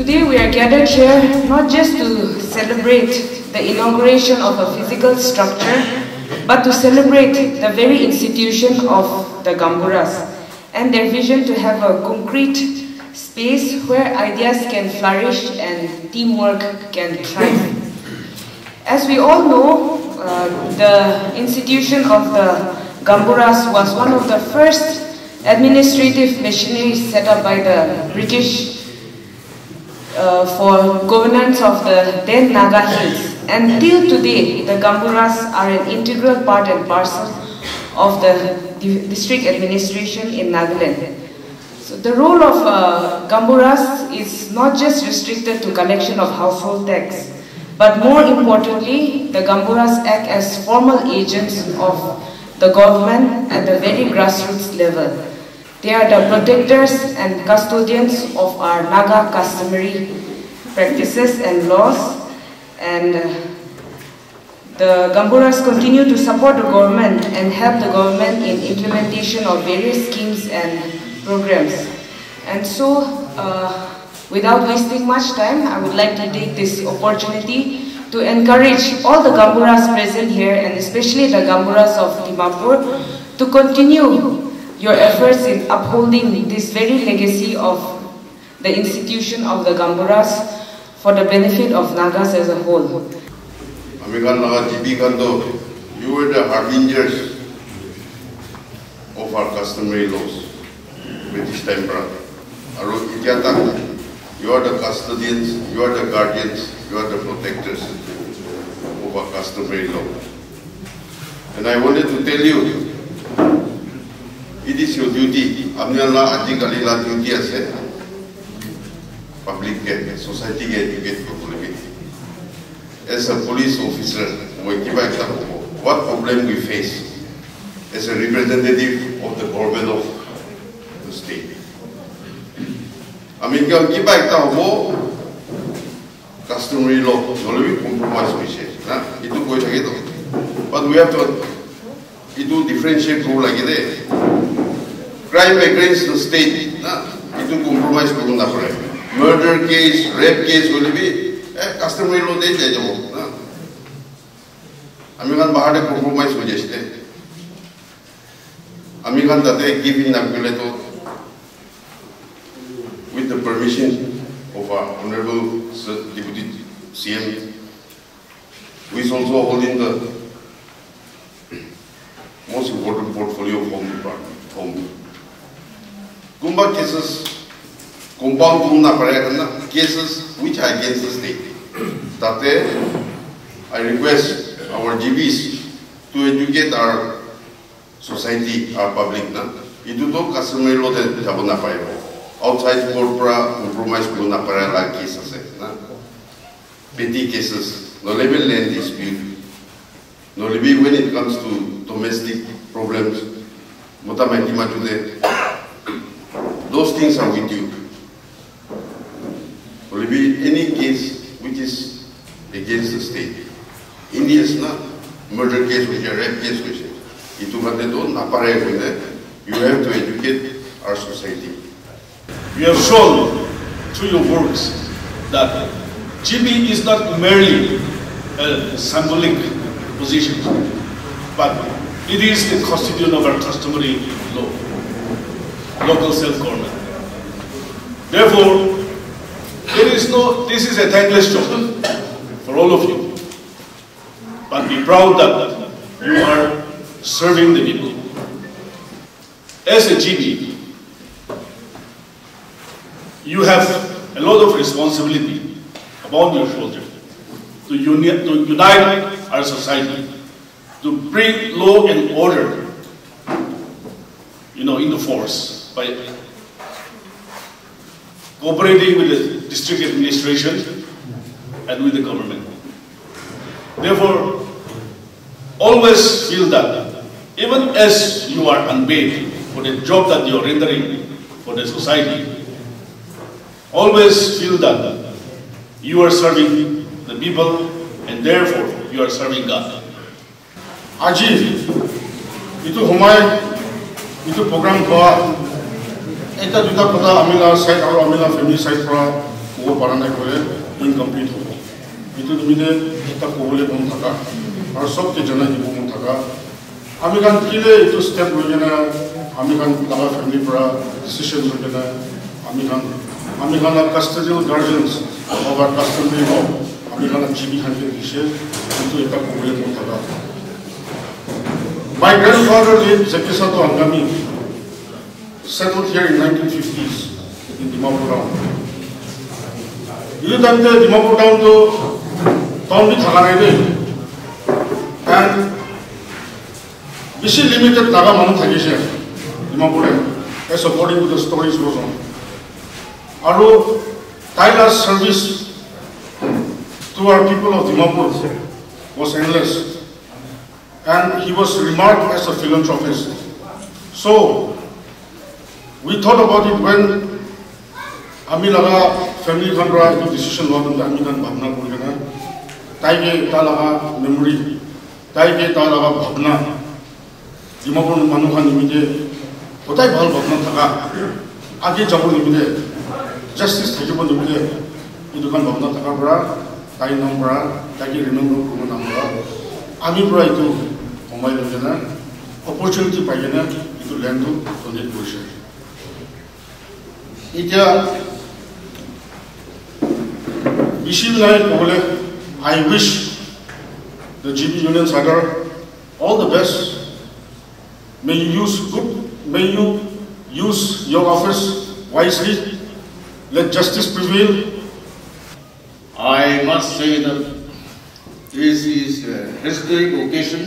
Today we are gathered here not just to celebrate the inauguration of a physical structure, but to celebrate the very institution of the Gamburas and their vision to have a concrete space where ideas can flourish and teamwork can thrive. As we all know, the institution of the Gamburas was one of the first administrative machineries set up by the British for governance of the then Naga Hills. And till today, the Gamburas are an integral part and parcel of the district administration in Nagaland. So the role of Gamburas is not just restricted to collection of household tax, but more importantly, the Gamburas act as formal agents of the government at the very grassroots level. They are the protectors and custodians of our Naga customary practices and laws, and the Gamburas continue to support the government and help the government in implementation of various schemes and programs. And so, without wasting much time, I would like to take this opportunity to encourage all the Gamburas present here, and especially the Gamburas of Dimapur, to continue your efforts in upholding this very legacy of the institution of the Gamburas for the benefit of Nagas as a whole. Amigan Naga GB Gando, you were the harbingers of our customary laws, British Tempera. Aru Ityata, you are the custodians, you are the guardians, you are the protectors of our customary law. And I wanted to tell you, it is your duty, Amnala Adikalila duty as a public care, society educate people. As a police officer, what problem we face as a representative of the government of the state. I mean, customary law, no compromise but we have to differentiate rule like that. Crime against the state, itu compromise belum nak boleh. Murder case, rape case boleh be, customary law deh je jauh. Amerikan bahar deh compromise boleh je. Amerikan tadi give in nak boleh tu, with the permission of our Honorable Deputy CM, who is also holding the most important portfolio of Home Department. Kumba cases, compound cases which are against the state. Tate, I request our GBs to educate our society, our public. Itu tu customary law de jabon na payo. Outside corpora compromise belum na payo like cases. Petty cases, no level land dispute, no level when it comes to domestic problems. Those things are with you. Will be any case which is against the state. India's not murder case which is rape case which is. You have to educate our society. You have shown through your works that GB is not merely a symbolic position, but it is the constituent of our customary law, local self-government. Therefore, this is a thankless job for all of you. But be proud that you are serving the people. As a GB, you have a lot of responsibility upon your shoulder to unite our society, to bring law and order, into force by cooperating with the district administration and with the government. Therefore, always feel that even as you are unpaid for the job that you are rendering for the society, always feel that you are serving the people and therefore you are serving God. Aji, itu humai, itu program kau, itu juga pada amila side atau amila family side para वो Parana करे incomplete हो इतो निमित्ते इता कोबले बम थाका और सब के जना ही बम थाका आमी कान किले इतो स्टेप लइना आमी कान लागा फैमिली परा डिसीजन लइना आमी कान custodial guardians of our customary law आमी कान जीबी खान के दिशे इतो इता कोबले बम थाका My grandfather did Zekisato Angami settled here in 1950s in Dimapur town. You done the Dimapur town to town with Haganade and this is limited Naga Manu Thagisha Dimapur as according to the stories goes on. Aru Tyler's service to our people of Dimapur was endless. And he was remarked as a philanthropist. So, we thought about it when Ami laga family khandra to decision lo dun Ami kan bhavna kurigana taige ta laga memory taige ta laga bhavna Dimapur manu khan nimite kotai bhal bhavna thaka age jabo nimite justice thakibo nimite idu kan bhavna thaka pra tai nam pra taige remember kurna nam pra Ami pra itu opportunity paigena itu land to donate koriছে এতিয়া বিশিল নাই কবলে I wish the GB Union Sadar all the best. May you use your office wisely. Let justice prevail. I must say that this is a historic occasion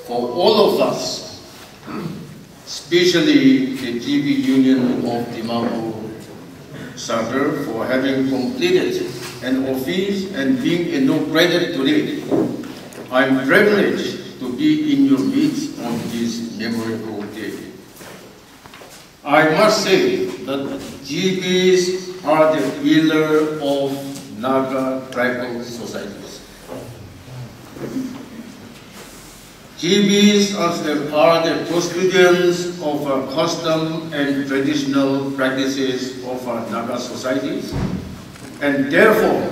for all of us, especially the GB Union of Dimapur Sadar, for having completed an office and being inaugurated today. I am privileged to be in your midst on this memorable day. I must say that GBs are the pillar of Naga tribal societies. GBs are the custodians of our custom and traditional practices of our Naga societies, and therefore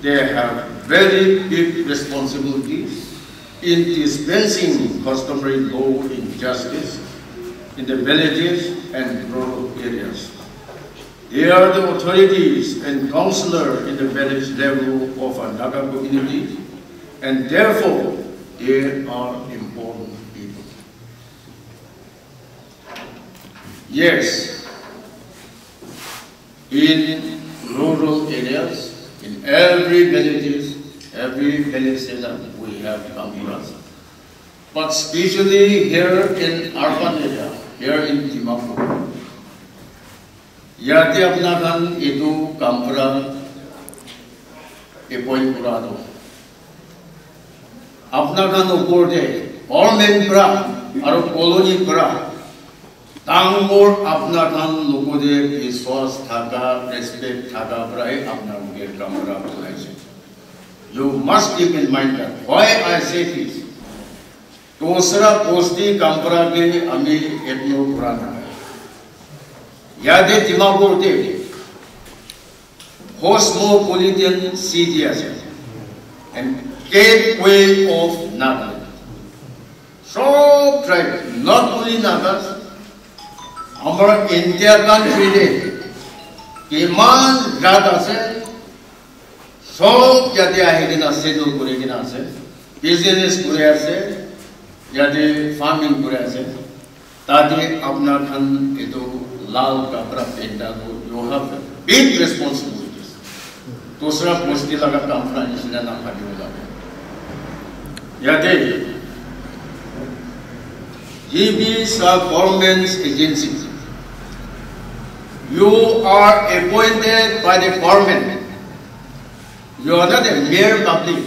they have very big responsibilities in dispensing customary law and justice in the villages and rural areas. They are the authorities and counselors in the village level of our Naga community, and therefore they are important people. Yes, in rural areas, in every village we have Kamburas. But especially here in urban area, here in Dimapur, Yati Abnagan itu Kambura appoint Kurado. Abnagan uporde government pra aru colony pra tangmor Abnagan logode biswas thaka respect thaka prai Abnagan Kambura bolaise. You must keep in mind that why I say this. Dosra posti Kambura ke ami etno purana. Yade Dimapur te cosmopolitan city ase and gateway of Nagaland. So tribe, not only Nagas, our India country de kiman jada se so yade ahegina settle kurigina ase business kure ase yade farming kure ase tadi apna khan eto lal kapra penta you have big responsibilities. Dusra posti laga kampra isna na bhagiola. Yade GBs are government's agencies. You are appointed by the government. You are not a mere public.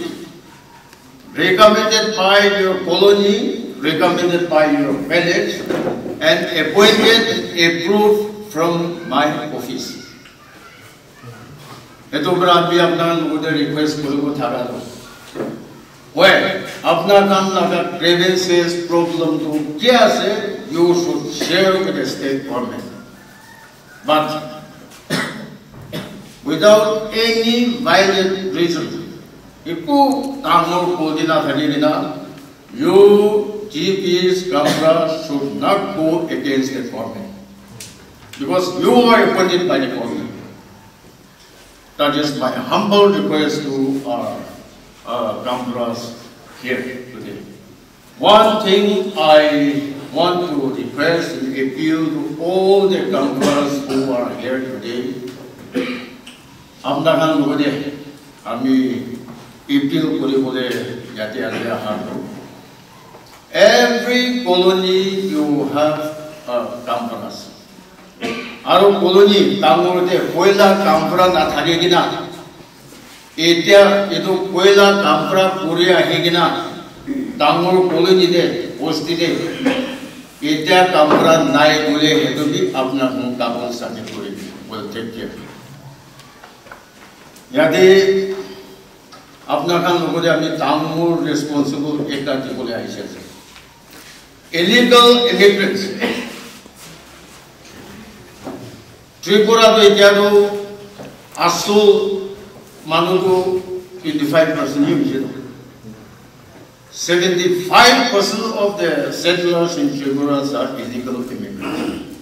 Recommended by your colony, recommended by your village, and appointed and approved from my office. Eto brand bhi apna logo request kolo thaga do. Where apna kam naga grievances problem to kya se you should share with the state government. But without any violent reason. Ipu Tamur Kodina Thadina, you GPS Gambra should not go against the government. Because you are appointed by the government. That is my humble request to our Gambras here today. One thing I want to request and appeal to all the Gambras who are here today. Amdahan Gode, Ami appeal Kuri Yati. Every colony you have Gambras. Aru colony Tamurde Koila Gambra Nathagina. Etia itu Koila Gambra Korea Hegina. Tamur colony de Osti de. Etia Gambra Nai Gule Hedubi Abna Kabul Sati Kuri will take care. Yadi Abna Khan Lugode Ami Tamur responsible Ekati Gule Aisha. Illegal immigrants. Tripura to Itiado, Asul, Manudu, 25% 75% of the settlers in Tripura are illegal immigrants.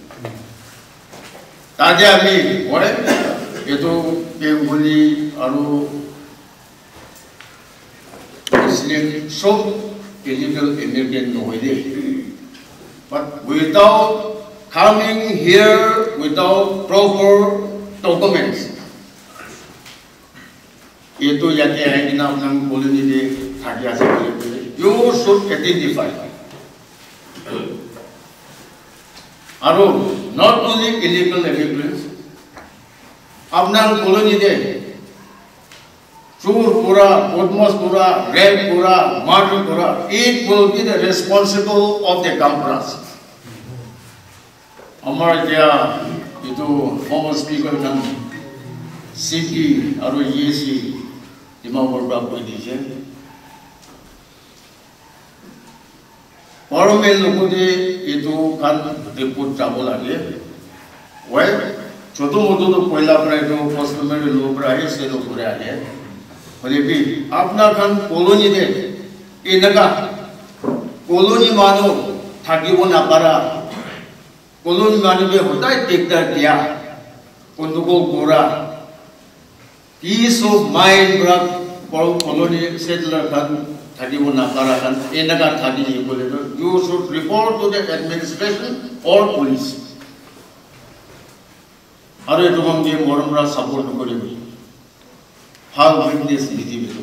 Tajami, whatever, Eto, Benguli, Aru, Muslim, so illegal immigrant no way. But without coming here without proper documents, you should identify. Not only illegal immigrants, Abnan colony de Chur Pura, Podmos Pura, Red Pura, Murder Pura, it will be the responsible of the Gambras. Amar dia itu former speaker kan CP aru YC Dimapur Prabu edition. Parliament lokude itu kan report travel lagi. Well, छोटो-मोटो तो कोयला प्राय तो customary low price से तो पूरे आगे. पर भी अपना kan koloni de इनका koloni मानो थाकी वो ना पारा Koloni manube hotai tekda dia unduko gora peace of mind bra colony settler kan thadi wo nakara kan enaga thadi ni bole you should report to the administration or police are to bang ge moramra support kore how witness biji bitu